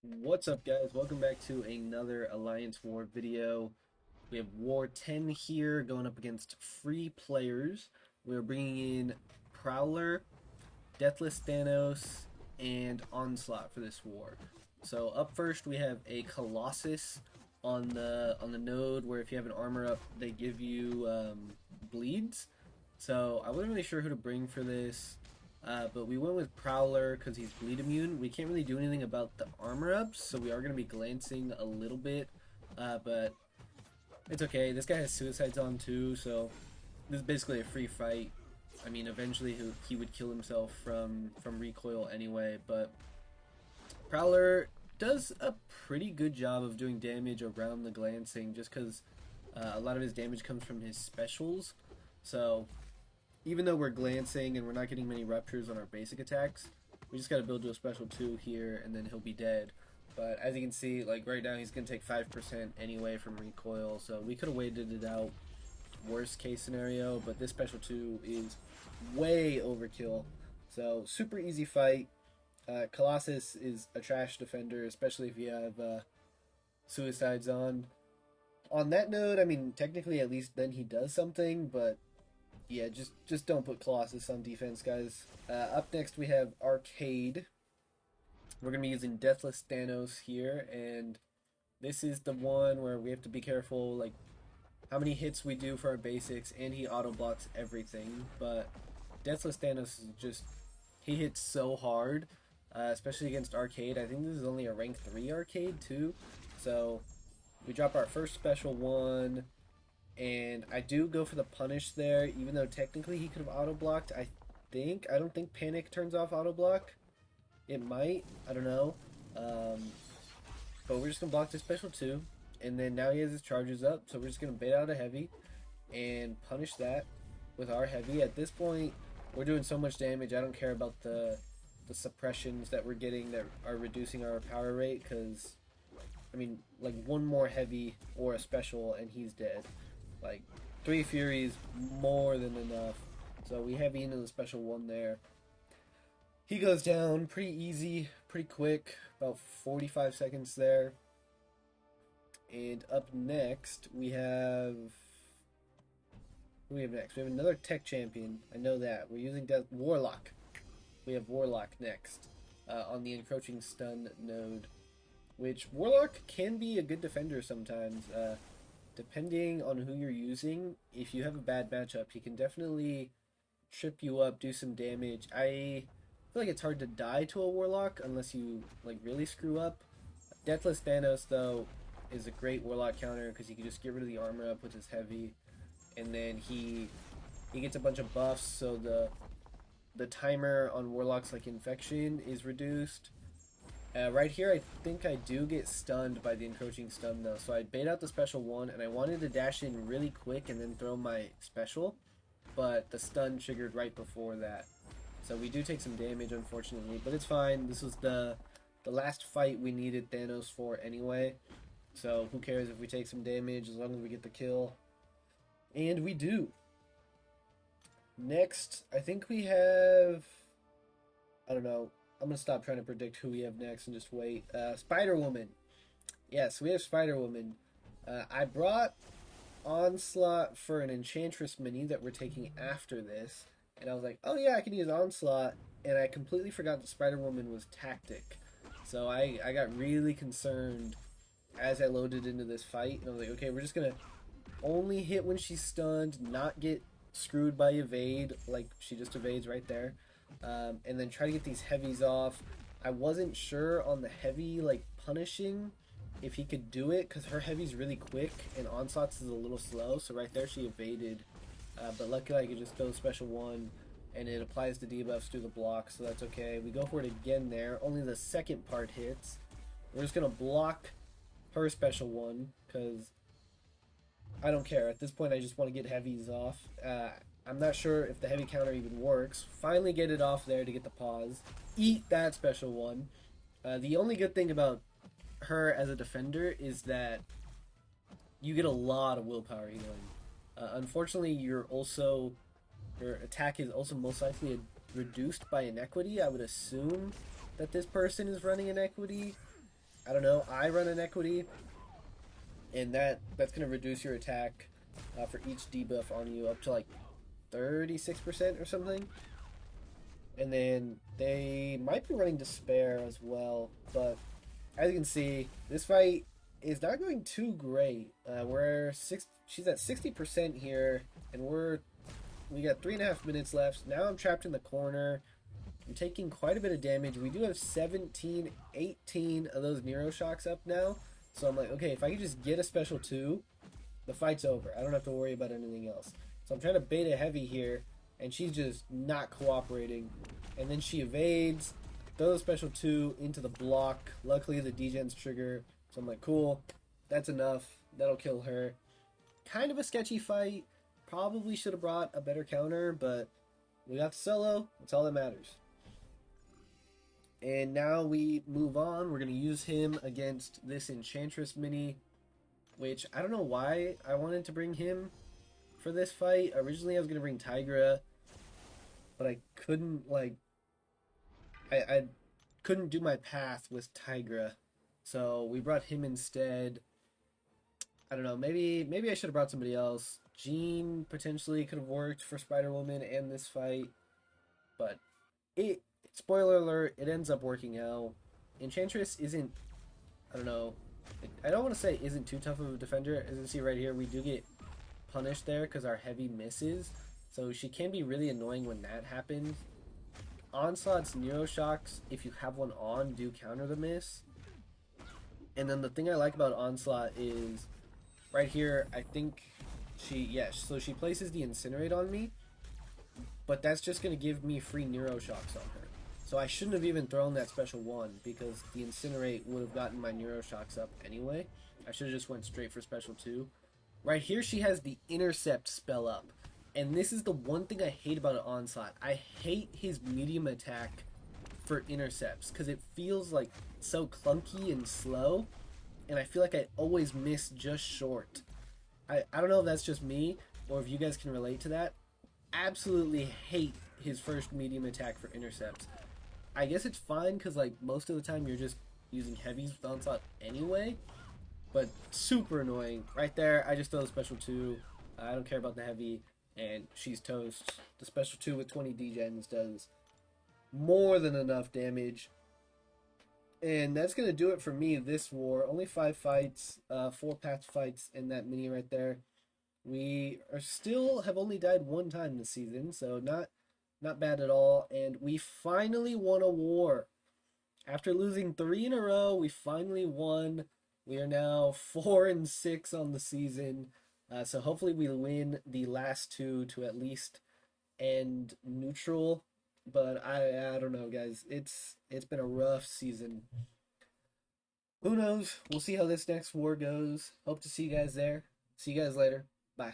What's up, guys? Welcome back to another Alliance War video. We have War 10 here going up against free players. We're bringing in Prowler, Deathless Thanos, and Onslaught for this war. So up first we have a Colossus on the node where if you have an armor up, they give you bleeds. So I wasn't really sure who to bring for this. But we went with Prowler because he's bleed immune. We can't really do anything about the armor ups, so we are going to be glancing a little bit. But it's okay. This guy has suicides on too, so this is basically a free fight. I mean, eventually he would kill himself from recoil anyway, but Prowler does a pretty good job of doing damage around the glancing just because a lot of his damage comes from his specials. So even though we're glancing and we're not getting many ruptures on our basic attacks, we just got to build to a special 2 here and then he'll be dead. But as you can see, like right now he's going to take 5% anyway from recoil, so we could have waited it out, worst case scenario, but this special 2 is way overkill. So super easy fight. Colossus is a trash defender, especially if you have suicides on. On that note, I mean, technically at least then he does something, but yeah, just don't put Colossus on defense, guys. Up next we have Arcade. We're going to be using Deathless Thanos here, and this is the one where we have to be careful, like, how many hits we do for our basics, and he auto-blocks everything, but Deathless Thanos is just, he hits so hard, especially against Arcade. I think this is only a rank 3 Arcade, too, so we drop our first special 1, and I do go for the punish there, even though technically he could have auto-blocked. I don't think Panic turns off auto-block. It might, I don't know. But we're just going to block the special 2. And then now he has his charges up, so we're just going to bait out a heavy and punish that with our heavy. At this point, we're doing so much damage, I don't care about the suppressions that we're getting that are reducing our power rate, because, I mean, like one more heavy or a special and he's dead. Like, 3 Furies, more than enough. So we heavy into the special 1 there. He goes down pretty easy, pretty quick, about 45 seconds there. And up next, we have... Who do we have next? We have another tech champion. I know that. We're using Warlock. We have Warlock next on the encroaching stun node. Which, Warlock can be a good defender sometimes. Depending on who you're using, if you have a bad matchup, he can definitely trip you up, do some damage. I feel like it's hard to die to a Warlock unless you like really screw up. Deathless Thanos, though, is a great Warlock counter because he can just get rid of the armor up with his heavy, and then he gets a bunch of buffs, so the timer on Warlocks like Infection is reduced. Right here, I think I do get stunned by the encroaching stun, though. So I bait out the special 1, and I wanted to dash in really quick and then throw my special, but the stun triggered right before that. So we do take some damage, unfortunately, but it's fine. This was the last fight we needed Thanos for anyway. So who cares if we take some damage as long as we get the kill. And we do. Next, I think we have... I don't know. I'm going to stop trying to predict who we have next and just wait. Spider-Woman. Yes, we have Spider-Woman. I brought Onslaught for an Enchantress mini that we're taking after this. And I was like, oh yeah, I can use Onslaught. And I completely forgot that Spider-Woman was tactic. So I got really concerned as I loaded into this fight. And I was like, okay, we're just going to only hit when she's stunned, not get screwed by evade. Like, she just evades right there. And then try to get these heavies off. I wasn't sure on the heavy, like, punishing if he could do it, because her heavy's really quick and Onslaught's is a little slow, so right there she evaded. But luckily I could just go special 1, and it applies the debuffs to the block, so that's okay. We go for it again there. Only the second part hits. We're just going to block her special 1, because I don't care. At this point I just want to get heavies off. I'm not sure if the heavy counter even works. Finally get it off there to get the pause. Eat that special 1. The only good thing about her as a defender is that you get a lot of willpower healing. Unfortunately, your attack is also most likely reduced by inequity. I would assume that this person is running inequity. I don't know, I run an equity, and that's going to reduce your attack for each debuff on you up to like 36% or something. And then they might be running despair as well, but as you can see, this fight is not going too great. She's at 60% here, and we got 3.5 minutes left. Now I'm trapped in the corner. I'm taking quite a bit of damage. We do have 17, 18 of those Nero Shocks up now. So I'm like, okay, if I could just get a special 2, the fight's over. I don't have to worry about anything else. So I'm trying to bait a heavy here, and she's just not cooperating. And then she evades, throws special 2 into the block. Luckily, the degen's trigger. So I'm like, cool, that's enough. That'll kill her. Kind of a sketchy fight. Probably should have brought a better counter, but we got the solo. That's all that matters. And now we move on. We're going to use him against this enchantress mini, which I don't know why I wanted to bring him for this fight. Originally, I was going to bring Tigra, but I couldn't, like, I couldn't do my path with Tigra. So we brought him instead. I don't know, maybe I should have brought somebody else. Jean potentially could have worked for Spider-Woman and this fight, but spoiler alert, it ends up working out. Enchantress isn't, I don't know, I don't want to say isn't too tough of a defender. As you can see right here, we do get punished there because our heavy misses, so she can be really annoying when that happens. Onslaught's Nero Shocks, if you have one on, do counter the miss. And then the thing I like about Onslaught is right here, I think so she places the Incinerate on me, but that's just going to give me free Nero Shocks on her. So I shouldn't have even thrown that special 1 because the Incinerate would have gotten my Nero Shocks up anyway. I should have just went straight for special 2. Right here she has the Intercept spell up. And this is the one thing I hate about an Onslaught. I hate his medium attack for intercepts because it feels like so clunky and slow, and I feel like I always miss just short. I don't know if that's just me or if you guys can relate to that. Absolutely hate his first medium attack for intercepts. I guess it's fine because like most of the time you're just using heavies with Onslaught anyway, but super annoying. Right there, I just throw the special 2. I don't care about the heavy, and she's toast. The special 2 with 20 degens does more than enough damage. And that's going to do it for me this war. Only 5 fights, 4 path fights in that mini right there. We are still have only died 1 time this season, so not bad at all. And we finally won a war. After losing 3 in a row, we finally won. We are now 4-6 on the season. So hopefully we win the last 2 to at least end neutral. But I don't know, guys. It's been a rough season. Who knows? We'll see how this next war goes. Hope to see you guys there. See you guys later. Bye.